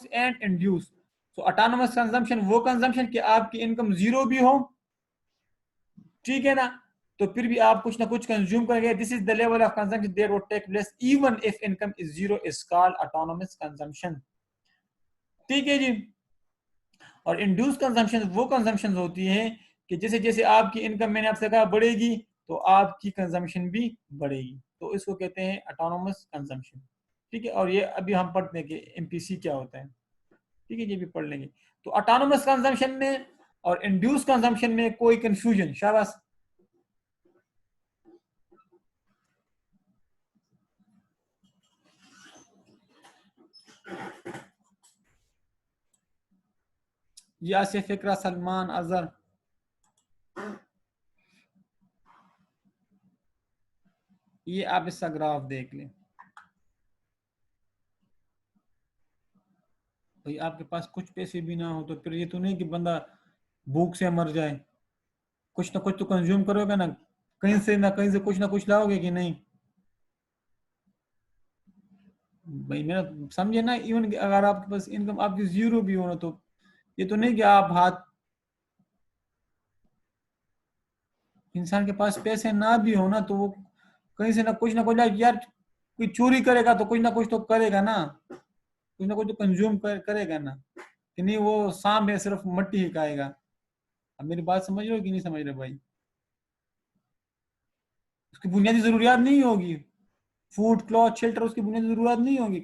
And induce. So autonomous consumption वो consumption कि आपकी इनकम जीरो भी हो, ठीक है ना, तो फिर भी आप कुछ ना कुछ कंज्यूम करेंगे। This is the level of consumption that would take place even if income is zero, is called autonomous consumption, ठीक है जी। और इंड्यूस कंजम्पशन वो कंजम्पशन होती है कि जैसे जैसे आपकी इनकम, मैंने आपसे कहा, बढ़ेगी तो आपकी कंजम्पशन भी बढ़ेगी, तो इसको कहते हैं ऑटोनोमस कंजम्पशन, ठीक है। और ये अभी हम पढ़ते हैं कि एमपीसी क्या होता है, ठीक है, ये भी पढ़ लेंगे। तो ऑटोनोमस कंजम्पशन में और इंड्यूस कंजम्पशन में कोई कंफ्यूजन? शाबाश। यासिफ, फिक्रा, सलमान, अजहर, ये आप इसका ग्राफ देख लें। भाई आपके पास कुछ पैसे भी ना हो तो फिर ये तो नहीं कि बंदा भूख से मर जाए, कुछ ना कुछ तो कंज्यूम करोगे ना, कहीं से कुछ ना कुछ लाओगे कि नहीं? भाई मेरा समझे ना, इवन अगर आपके पास इनकम आपकी जीरो भी हो ना, तो ये तो नहीं कि आप हाथ, इंसान के पास पैसे ना भी हो ना तो वो कहीं से ना कुछ यार, कोई चोरी करेगा तो कुछ ना कुछ तो करेगा ना, कुछ ना कुछ तो कंज्यूम करेगा ना, कि नहीं वो सांप है सिर्फ मट्टी ही खाएगा। अब मेरी बात समझ रहे हो कि नहीं समझ रहे भाई? उसकी बुनियादी जरूरियात नहीं होगी, फूड, क्लॉथ, शेल्टर, उसकी बुनियादी जरूरत नहीं होगी,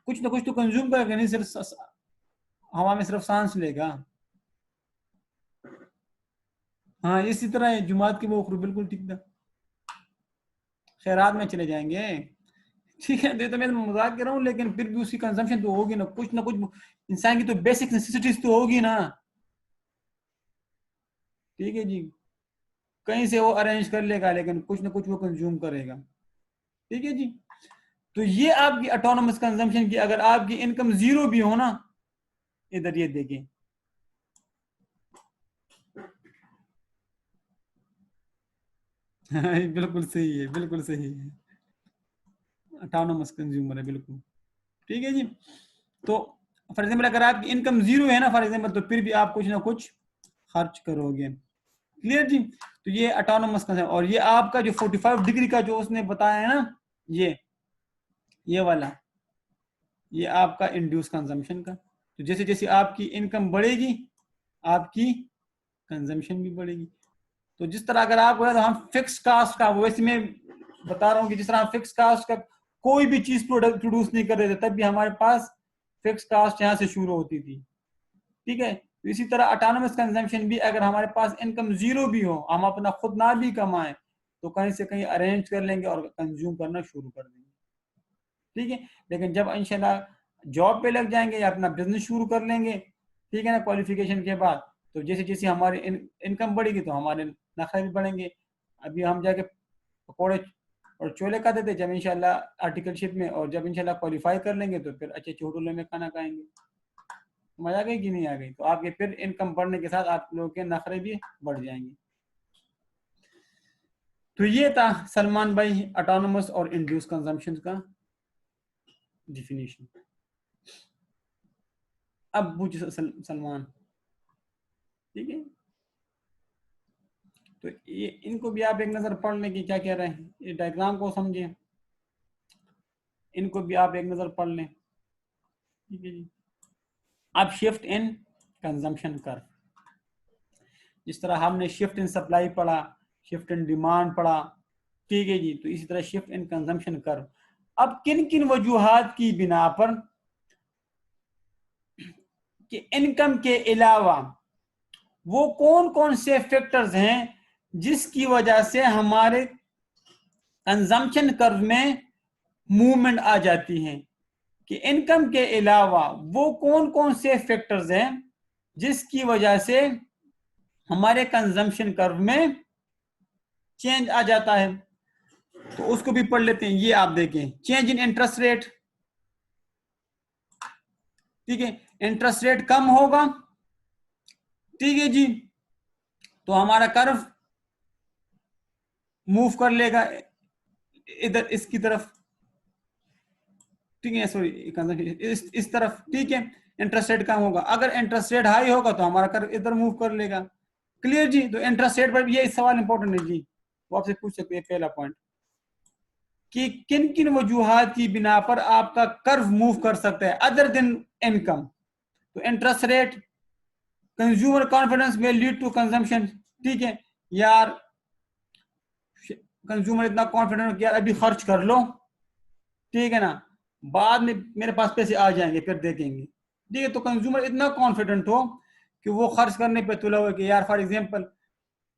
कुछ ना कुछ तो कंज्यूम करेगा, नहीं सिर्फ हवा में सिर्फ सांस लेगा। हाँ इसी तरह है जुमात की वो उखरू, बिल्कुल ठीक था। खैरात में चले जाएंगे, ठीक है, तो मैं मजाक कर रहा हूँ, लेकिन फिर भी उसकी कंजम्पशन तो होगी ना कुछ, इंसान की तो बेसिक नेसेसिटीज तो होगी ना, ठीक है जी। कहीं से वो अरेंज कर लेगा लेकिन कुछ ना कुछ वो कंज्यूम करेगा, ठीक है जी। तो ये आपकी ऑटोनोमस कंजम्पशन की, अगर आपकी इनकम जीरो भी हो ना, इधर ये देखें, बिल्कुल सही है, बिल्कुल सही है, ऑटोनोमस कंज्यूमर है, बिल्कुल ठीक है जी। तो फॉर एग्जाम्पल अगर आपकी इनकम जीरो है ना, फॉर एग्जाम्पल, तो फिर भी आप कुछ ना कुछ खर्च करोगे, क्लियर जी। तो ये ऑटोनोमस कंजम्पशन, और ये आपका जो 45 डिग्री का जो उसने बताया है ना, ये वाला, ये आपका इंड्यूस कंजम्पशन का। तो जैसे जैसे आपकी इनकम बढ़ेगी आपकी कंजम्पशन भी बढ़ेगी। तो जिस तरह अगर आप तो हम फिक्स कास्ट का, वैसे मैं बता रहा हूँ कि जिस तरह हम फिक्स कास्ट का कोई भी चीज प्रोडक्ट प्रोड्यूस नहीं कर रहे थे, तब भी हमारे पास फिक्स कास्ट यहाँ से शुरू होती थी, ठीक है। तो इसी तरह ऑटोनोमस कंजम्पशन भी, अगर हमारे पास इनकम जीरो भी हो, हम अपना खुद ना भी कमाएं, तो कहीं से कहीं अरेंज कर लेंगे और कंज्यूम करना शुरू कर देंगे, ठीक है। लेकिन जब इंशाल्लाह जॉब पे लग जाएंगे या अपना बिजनेस शुरू कर लेंगे, ठीक है ना, क्वालिफिकेशन के बाद, तो जैसे जैसे हमारी इनकम बढ़ेगी तो हमारे नखरे भी बढ़ेंगे। अभी हम जाके पकौड़े और छोले खाते थे, जब इंशाल्लाह आर्टिकलशिप में, और जब इंशाल्लाह क्वालिफाई कर लेंगे तो फिर अच्छे अच्छे होटलों में खाना खाएंगे। मजा आ गई कि नहीं आ गई? तो आपके फिर इनकम बढ़ने के साथ आप लोगों के नखरे भी बढ़ जाएंगे। तो ये था सलमान भाई ऑटोनोमस और इंड्यूस कंजम्पशन का डिफिनीशन। अब पूछे सलमान, ठीक है, तो ये इनको भी आप एक नजर पढ़ लें कि क्या कह रहे हैं, ये डायग्राम को समझें, इनको भी आप एक नजर पढ़ लें, ठीक है जी। अब शिफ्ट इन कंजम्पशन कर्व, जिस तरह हमने शिफ्ट इन सप्लाई पढ़ा, शिफ्ट इन डिमांड पढ़ा, ठीक है जी, तो इसी तरह शिफ्ट इन कंजम्पशन कर्व। अब किन किन वजूहात की बिना पर कि इनकम के अलावा वो कौन कौन से फैक्टर्स हैं जिसकी वजह से हमारे कंजम्पशन कर्व में मूवमेंट आ जाती है, कि इनकम के अलावा वो कौन कौन से फैक्टर्स हैं जिसकी वजह से हमारे कंजम्पशन कर्व में चेंज आ जाता है, तो उसको भी पढ़ लेते हैं। ये आप देखें, चेंज इन इंटरेस्ट रेट, ठीक है, इंटरेस्ट रेट कम होगा, ठीक है जी, तो हमारा कर्व मूव कर लेगा इधर इसकी तरफ, ठीक है, सॉरी इस तरफ, ठीक है, इंटरेस्ट रेट कम होगा, अगर इंटरेस्ट रेट हाई होगा तो हमारा कर इधर मूव कर लेगा। क्लियर जी? तो इंटरेस्ट रेट पर ये सवाल इंपॉर्टेंट है जी, वो आपसे पूछ सकते हैं पहला पॉइंट कि किन किन वजूहात की बिना पर आपका कर्व मूव कर सकता है अदर देन इनकम। तो इंटरेस्ट रेट, कंज्यूमर कॉन्फिडेंस में लीड टू कंजम्पशन, ठीक है यार, कंज्यूमर इतना कॉन्फिडेंट हो कि यार अभी खर्च कर लो, ठीक है ना, बाद में मेरे पास पैसे आ जाएंगे फिर देखेंगे, ठीक है। तो कंज्यूमर इतना कॉन्फिडेंट हो कि वो खर्च करने पे तुला हुआ कि यार फॉर एग्जांपल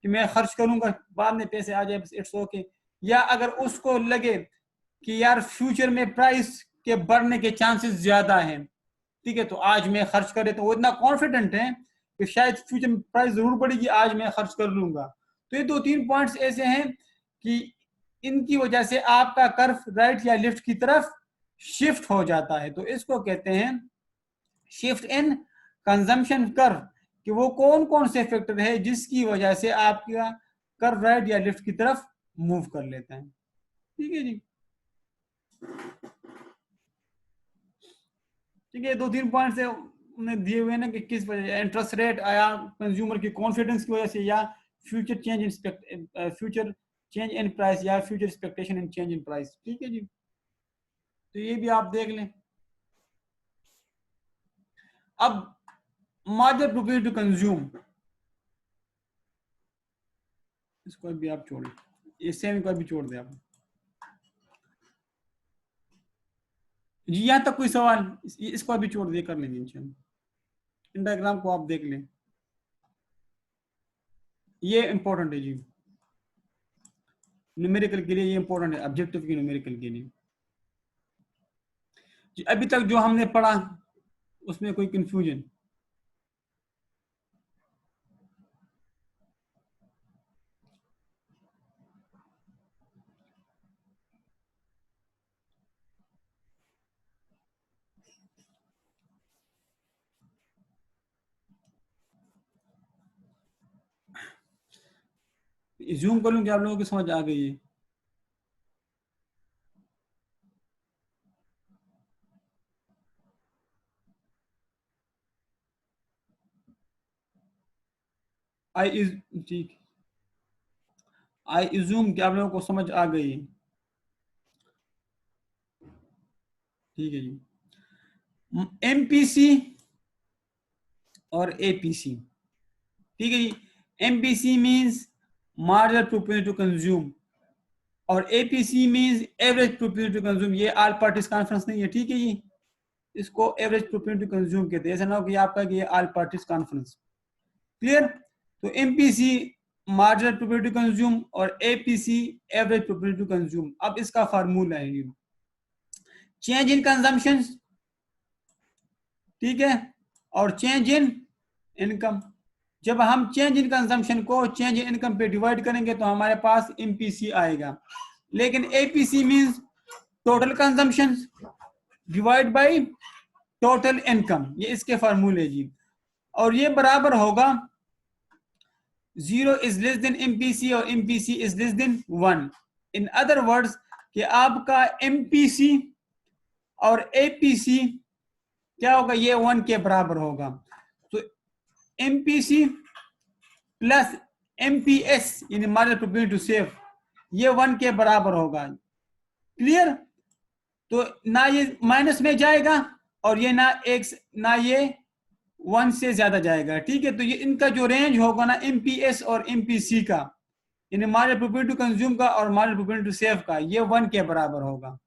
कि मैं खर्च करूंगा बाद में पैसे आ जाए, इट्स ओके। या अगर उसको लगे कि यार फ्यूचर में प्राइस के बढ़ने के चांसेस ज्यादा हैं, ठीक है, तो आज मैं खर्च करे, तो वो इतना कॉन्फिडेंट है कि शायद फ्यूचर में प्राइस जरूर बढ़ेगी, आज मैं खर्च कर लूंगा। तो ये 2-3 पॉइंट्स ऐसे हैं कि इनकी वजह से आपका कर्व राइट या लेफ्ट की तरफ शिफ्ट हो जाता है। तो इसको कहते हैं शिफ्ट इन कंजम्पशन कर्व, कि वो कौन कौन से फैक्टर है जिसकी वजह से आपका कर्व राइट या लेफ्ट की तरफ मूव कर लेता है। ठीक है जी, ठीक है, 2-3 पॉइंट्स है उन्हें दिए हुए ना कि किस वजह, इंटरेस्ट रेट आया कंज्यूमर की कॉन्फिडेंस की वजह से, या future change in future change in price, या future expectation in change in price. ठीक है जी, तो ये भी आप देख लें। अब मार्जिनल प्रोफिट टू कंज्यूम, इसको भी आप छोड़ें, इससे भी कोई भी छोड़ दे आप जी, यहाँ तक कोई सवाल, इसको अभी छोड़ दिए, कर लेंगे इंशाल्लाह। इन डायग्राम को आप देख लें, ये इंपॉर्टेंट है जी, न्यूमेरिकल के लिए ये इंपॉर्टेंट है, ऑब्जेक्टिव के न्यूमेरिकल के लिए जी। अभी तक जो हमने पढ़ा उसमें कोई कंफ्यूजन? जूम कर लूं कि आप लोगों की समझ आ गई है? आई इज ठीक, आई इज्यूम कि आप लोगों को समझ आ गई है। ठीक है जी, एमपीसी और एपीसी, ठीक है जी। MPC means marginal profit to consume, और APC means average profit to consume, ये ऑल पार्टीज कॉन्फ्रेंस नहीं है, ठीक है जी। इसको एवरेज प्रोफिट टू कंज्यूम कहते हैं, ऐसा ना हो कि आपका कि ये ऑल पार्टीज कॉन्फ्रेंस। क्लियर? तो MPC marginal profit to consume और APC average profit to consume. अब इसका फार्मूला है चेंज इन कंजम्पशन, ठीक है, और चेंज इन इनकम। जब हम चेंज इन कंजम्पशन को चेंज इन इनकम पे डिवाइड करेंगे तो हमारे पास एमपीसी आएगा, लेकिन APC means total consumption divide by total income, ये इसके फार्मूले जी। और ये बराबर होगा 0 इज लेस देन एमपीसी और MPC is less than 1। In other words कि आपका एमपीसी और एपीसी क्या होगा, ये 1 के बराबर होगा। तो एमपीसी प्लस एमपीएस यानी मार्जिनल प्रोफिट टू सेव, ये 1 के बराबर होगा। क्लियर? तो ना ये माइनस में जाएगा और ये ना ये 1 से ज्यादा जाएगा, ठीक है। तो ये इनका जो रेंज होगा ना एमपीएस और एमपीसी का, यानी मार्जिनल प्रोफिट टू कंज्यूम का और मार्जिनल प्रोफिट टू सेव का, ये 1 के बराबर होगा।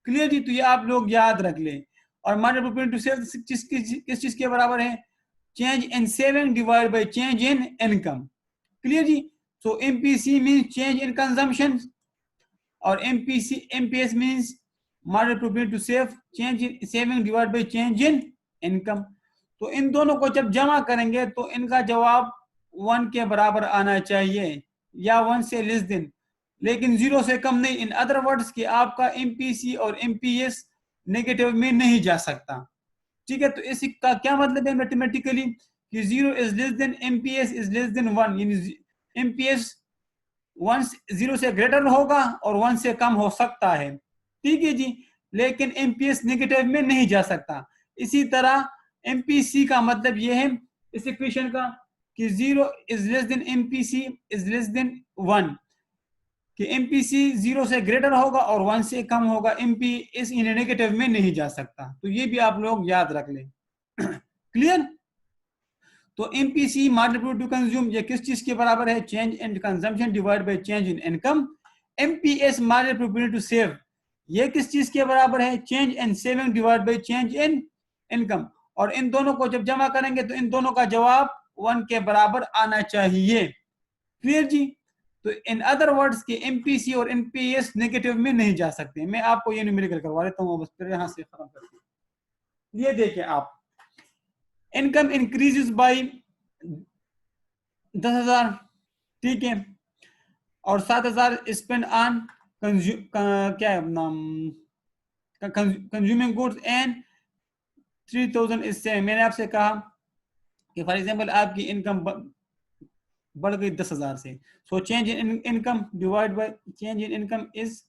क्लियर जी? तो ये आप लोग याद रख लें। और मार्जिनल प्रोफिट टू सेव किस चीज के बराबर है? Change in saving divide by change in income. Clear जी? So MPC means change in consumption और MPS means marginal profit to save change in saving divide by change in income. तो इन दोनों को जब जमा करेंगे तो इनका जवाब 1 के बराबर आना चाहिए या 1 से लेस देन, लेकिन 0 से कम नहीं। इन अदर वर्ड्स कि आपका एमपीसी और एमपीएस नेगेटिव में नहीं जा सकता, ठीक है। तो इसका क्या मतलब है मैथमेटिकली कि 0 is less than MPS is less than 1, यानी एमपीएस 1 0 से ग्रेटर होगा और 1 से कम हो सकता है, ठीक है जी। लेकिन एमपीएस नेगेटिव में नहीं जा सकता। इसी तरह एमपीसी का मतलब यह है इस इक्वेशन का कि 0 is less than MPC is less than 1, कि एमपीसी 0 से ग्रेटर होगा और 1 से कम होगा, एमपीएस इन नेगेटिव में नहीं जा सकता। तो ये भी आप लोग याद रख लें। क्लियर? तो MPC marginal produce to consume ये किस चीज के बराबर है? Change in consumption divide by change in income. MPS marginal produce to save ये किस चीज के बराबर है? Change in saving divide by change in income. और इन दोनों को जब जमा करेंगे तो इन दोनों का जवाब 1 के बराबर आना चाहिए। क्लियर जी? तो इन अदर वर्ड्स के एमपीसी और एमपीएस नेगेटिव में नहीं जा सकते। मैं आपको ये न्यूमेरिकल करवा देता हूँ, बस फिर यहां से खत्म करते हैं। ये देखिए आप, इनकम इंक्रीजेस बाय 10,000, ठीक है, और 7,000 स्पेंड ऑन क्या है नाम कंज्यूमिंग गुड्स एंड 3,000 इससे मैंने आपसे कहा कि फॉर एग्जांपल आपकी इनकम बढ़ गई 10,000 से, so change in income divide by change in income is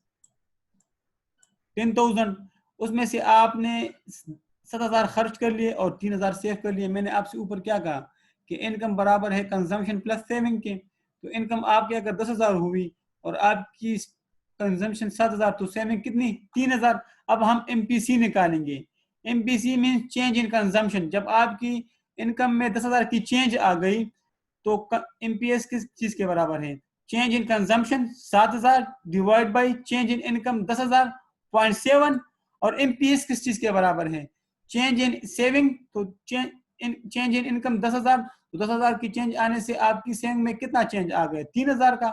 10,000। उसमें से आपने 7,000 खर्च कर लिए और 3,000 सेव कर लिए। मैंने आपसे ऊपर क्या कहा कि इनकम बराबर है कंजम्पशन प्लस सेविंग के। तो इनकम आपके अगर 10,000 हुई और आपकी कंजम्पशन 7,000, तो सेविंग कितनी? 3,000। अब हम एमपीसी निकालेंगे। MPC mean change in consumption. जब आपकी इनकम में 10,000 की चेंज आ गई तो एमपीएस किस चीज के बराबर है? Change in consumption 7,000 divide by change in income 10,000 0.7। और एमपीएस किस चीज के बराबर है? Change in saving. तो चेंज इन इनकम 10,000, तो 10,000 की चेंज आने से आपकी सेविंग में कितना चेंज आ गया? 3,000 का,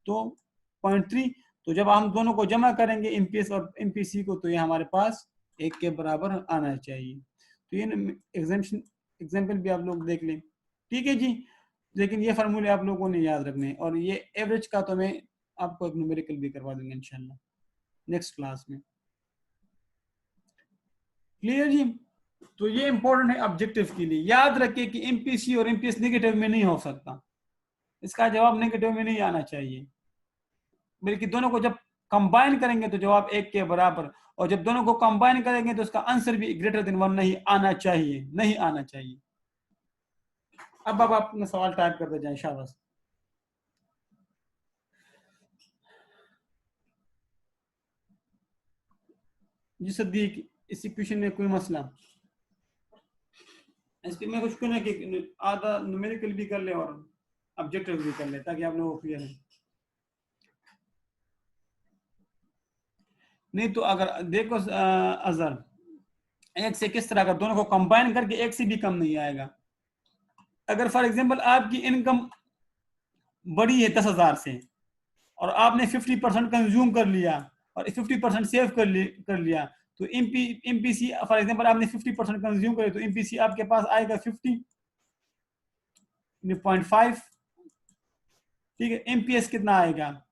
तो 0.3। तो जब हम दोनों को जमा करेंगे एमपीएस और एमपीसी को, तो ये हमारे पास 1 के बराबर आना चाहिए। तो ये एग्जाम्पल भी आप लोग देख लें, ठीक है जी। लेकिन ये फार्मूले आप लोगों ने याद रखने, और ये एवरेज का तो मैं आपको एक न्यूमेरिकल भी करवा दूंगा इंशाल्लाह नेक्स्ट क्लास में। क्लियर जी? तो ये इंपॉर्टेंट है ऑब्जेक्टिव के लिए। याद रखिए कि एमपीसी और एमपीएस नेगेटिव में नहीं हो सकता, इसका जवाब नेगेटिव में नहीं आना चाहिए, बल्कि दोनों को जब कंबाइन करेंगे तो जवाब 1 के बराबर, और जब दोनों को कंबाइन करेंगे तो उसका आंसर भी ग्रेटर देन 1 नहीं आना चाहिए, नहीं आना चाहिए। अब आप अपना सवाल टाइप करते जाएं, शाबाश। जी सदीक, इस इक्वेशन में कोई मसला? इसके में कुछ करना कि आधा न्यूमेरिकल भी कर ले और ऑब्जेक्टिव भी कर ले, ताकि आप लोगों को क्लियर है। नहीं तो अगर देखो अजहर, 1 से किस तरह, अगर दोनों को कंबाइन करके 1 से भी कम नहीं आएगा। अगर फॉर एग्जांपल आपकी इनकम बड़ी है 10,000 से और आपने 50% कंज्यूम कर लिया और 50% सेव कर लिया, तो एमपीसी फॉर एग्जांपल आपने 50% कंज्यूम करे, तो एमपीसी आपके पास आएगा 50.5, ठीक है। एमपीएस कितना आएगा?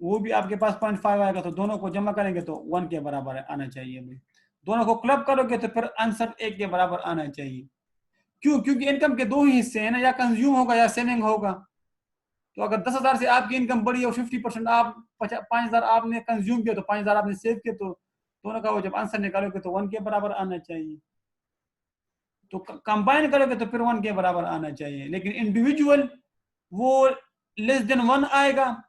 वो भी आपके पास 0.5 आएगा। तो दोनों को जमा करेंगे तो 1 के बराबर आना चाहिए भाई। दोनों को क्लब करोगे तो फिर आंसर 1 के बराबर आना चाहिए। क्यों? क्योंकि इनकम के 2 ही हिस्से हैं ना, या कंज्यूम होगा या सेविंग होगा। तो अगर 10,000 से आपकी इनकम बढ़ी और 50% आप 5,000 आपने कंज्यूम किया, तो 5,000 आपने सेव किया, तो दोनों का वो जब आंसर निकालोगे तो 1 के बराबर आना चाहिए। तो कंबाइन करोगे तो फिर 1 के बराबर आना चाहिए। लेकिन इंडिविजुअल वो लेस देन 1 आएगा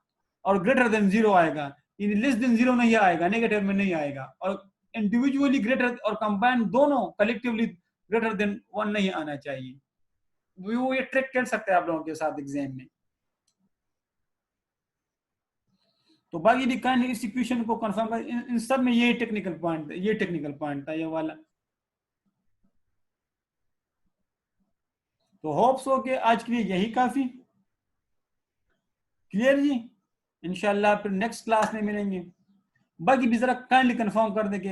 और ग्रेटर देन 0 आएगा। लेस देन 0 नहीं आएगा, नेगेटिव में नहीं आएगा। और इंडिविजुअली ग्रेटर और कंबाइन दोनों कलेक्टिवली ग्रेटर देन 1 नहीं आना चाहिए। वो ये ट्रिक कर सकते हैं आप लोगों के साथ एग्जाम में। तो बाकी भी काइंडली इस इक्वेशन को कंफर्म कर, इन सब में ये टेक्निकल पॉइंट, ये टेक्निकल पॉइंट था ये वाला। तो होप्स हो कि आज के लिए यही काफी। क्लियर जी? इंशाल्लाह फिर नेक्स्ट क्लास में मिलेंगे। बाकी भी जरा काइंडली कंफर्म कर दें कि